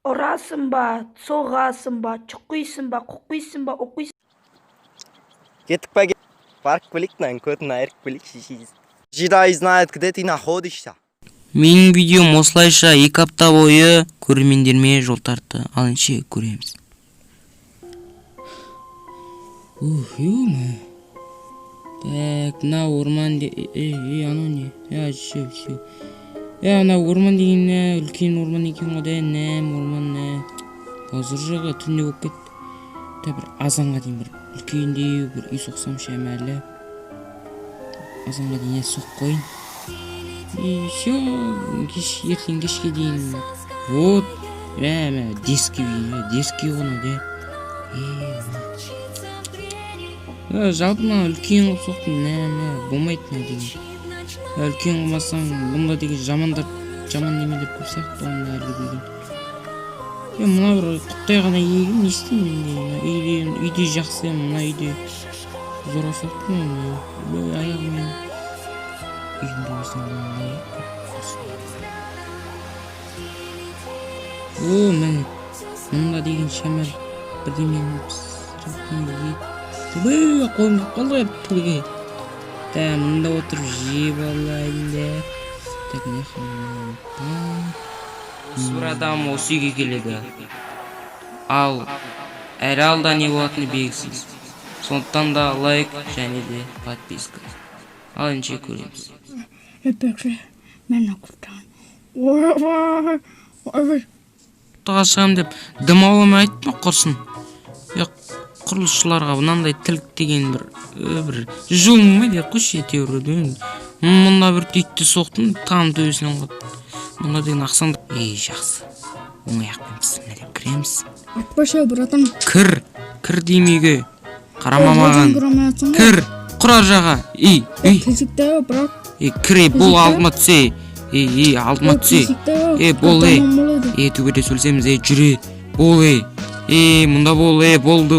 Ұрасың ба, соғасың ба, чұққисың ба, құққисың ба, оқисың. Кетик па, парк велик, көтін айрық велик. Жидай знает, где ты находишься. Менің видеом осылайша 2 апта бойы көрермендеріме жол тартты. Ал ендеше көреміз. Так, мына орман анау не? Все. Ана орман деген үлкен орман екен ғой да, орман. Қазір жағы түнде болып кетті. Бір азанға дейін бір үлкендеу бір үй соқсам шәмәлі. Азанға дейін соқ қойын. Все, ертең кешке дейін. Вот, дески ғыны де. Жалпы мына үлкен қылып соқтым, болмайды деген. Үлкен қылмасаң, бұнда деген жаман немелер көп сияқты, оны әлі білген. Мына бір құттай ғана егін, не істеймін? Үйде жақсы, мына үйде зора соқтым, аяғымен. Үйінде өсің ғана мұнда деген шәмәл бірдемені қолымды қалды түлге. Мұнда отырып жеп алайын. Так, не қылмын. Бір адам осы үйге келеді. Ал әрі алда не болатыны белгісіз. Сондықтан да лайк және де подписка. Ал ендеше көреміз. Құттыға шығам деп дым ауламай айтты ма құрсын? Құрылысшыларға бұнандай тілік деген бір жуылмайды қойшы әйтеуір. Мұнда бір түйтті соқтым, там төбесінен қойды. Мұнда деген ақсаңды. Жақсы. Оңай ақпен пісіміне деп кіреміз. Атпаша, братан. Кір дейм үйге. Қарама маған. Кір. Құрар жаға. Кезікті, брат. Кір, бол алдыма түсе. Алдыма түсе. Бол, төбеде сөйлесеміз, жүре. Бол, мұнда бол,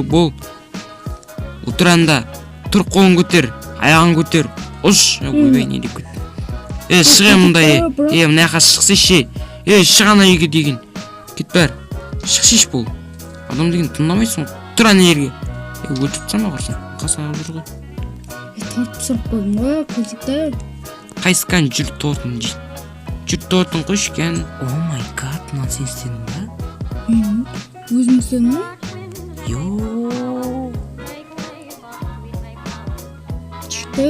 бол. Отыранда, тұр қолын көтер, аяғын көтер. Ұш, ойбай не деп көт. Шыға мұнда, мұна яқа шықсайшы. Шығана үйге деген. Кет бәр, шықсайш бол. Адам деген тұндамайсың, тұр ана ерге. Өтіп сама құрсын, қасаға жүр ғой. Тартып сұрып қойдың ғой, көзікті. Қайсыққан жүр тортын дейді. Жүр тортын қойш кен. О май гад, мынан сен істедің ба? Өзің істедің ба? Шықты.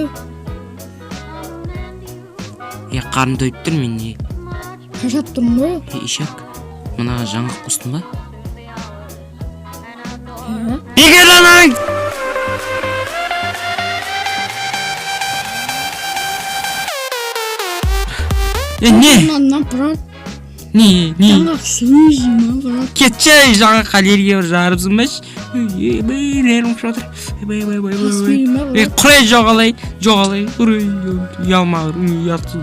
Қарым дөйіп тұр мен не? Қашап тұрмын ғой? Ишак, мұнаға жаңғық қостың ба? Егер анаң! Не? Не? Жаңғақ сөзім, брат. Кетші, жаңғақ аллергия жарыбсың бәш? Нерім шатыр. Құрай жоғалай. Ялмағыр, ұятсың.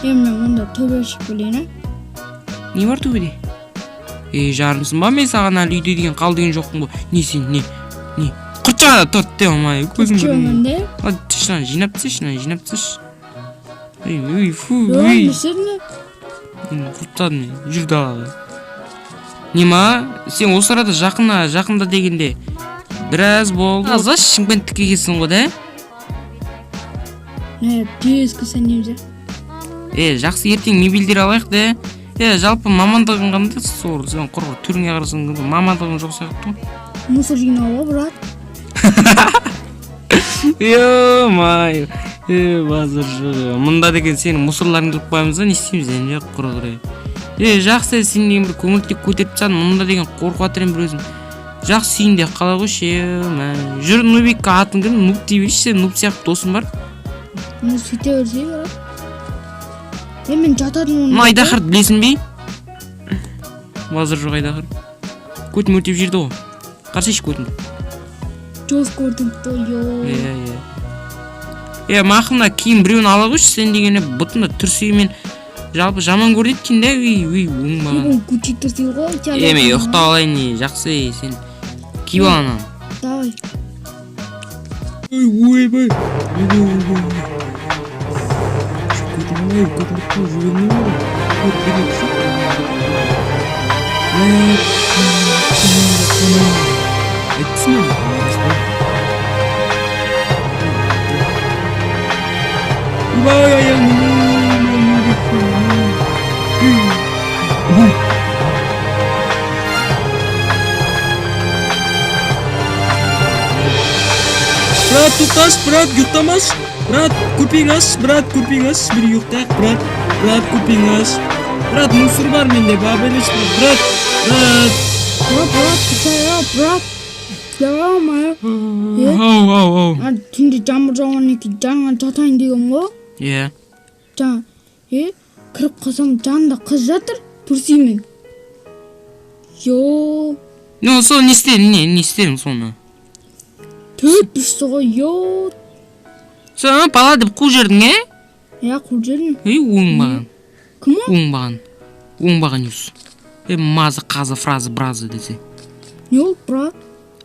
Мен онда төбе ішіп білейін, Не бар төбеде? Жарымсың ба, мен саған әлі үйде деген қал деген жоқпын ғой. Не сен, не? Құртшаға торт де, омай, көзім көрін. Құртшаға Ады, жинап түсеш. Құрттадың, жүр далаға. Нема, сен осы арада жақында дегенде біраз болды. Азаш Шымкенттікке келсің ғой, да? Тезгі сән немзе. Жақсы ертең мебелдер алайық, да? Жалпы мамандығын қандай сор, сен құрғы түріңе қарасың, мамандығын жоқ сияқты. Мусор жинауға, брат. Май, базыр жығы. Мұнда деген сенің мұсырларың қылып қойымыз да, не істейміз әне құрғырай. Жақсы сен деген бір көңілтек көтеріп тсан, мұнда деген қорқу атырын бір өзің. Жақсы сүйінде қала қойш, жүр Нубикка атын кім, Нуб дейбеші, сен Нуб сияқты досың бар. Сөйте өрсей, брат. Мен жатадың оны. Айдақырды білесің бей? Базыр жоқ Айдақыр. Көтім өртеп жерді ғой. Қарсайшы көтімді. Жоз көрдім тойо. Мақымда кейін біреуін ала қойшы, сен дегені бұтында түрсеймен жалпы жаман көрдеткен де, өң маған. Күтші түрсей ғой. Ұқта алайын, жақсы, сен киіп аланан. Давай. Ойбай. Брат, тұтас, брат, ұйықтамас. Брат, көрпеңіз, брат, көрпеңіз. Бір ұйықтайық, брат. Брат, көрпеңіз. Брат, мусор бар менде, бабелес, брат. брат. Ярамай. Ау. Түнде жаңбыр жауған екен, жаңа жатайын деген ғой. Иә. Кіріп қалсам жанында қыз жатыр, бүрсеймін. Ну, сол не істедің соны? Төт бүрсі ғой, Соны бала деп қу жердің, е? Иә, қу жердің. Оңбаған. Кім о? Оңбаған юз. Мазы, қазы, фразы, бразы десе. Не ол, брат?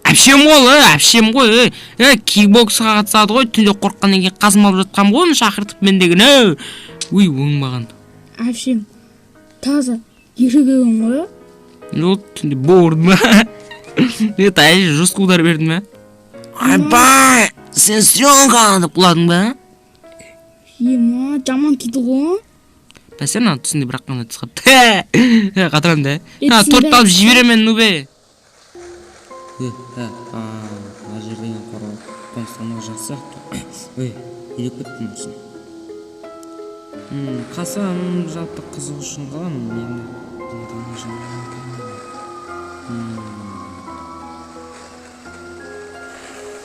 Әпшем ғой. Кикбоксқа қатысады ғой, түнде қорыққаннан кейін қазым алып жатқам ғой, оны шақыртып мендегін. Оңбаған. Әпшем, таза, ерігеген ғой, Ол түнде бордым. Тәйші жұрсқы удар бердің бе? Айбай, сен съемканы деп құладың ба? Жаман тиді ғой. Сен ана түсінде бірақ қана түсіп. Қатырам да. Торт алып жіберемен нубе. Мына жерден қоныстандығы жақсы сияқты. Елек көттім осыны. Қасам жалпы қызық үшін қалам.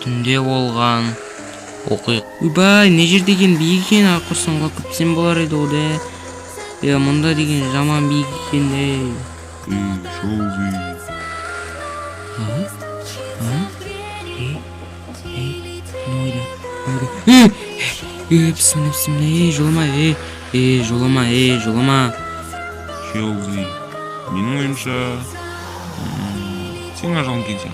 Түнде болған оқиық. Ойбай, не жерде екен биік екен, құрсанға күтсем болар еді о де. Мұнда деген жаман биік екен де. Шолзи. Пісімле, жолама. Шолзи. Менің ойымша, сен ажалың келсе.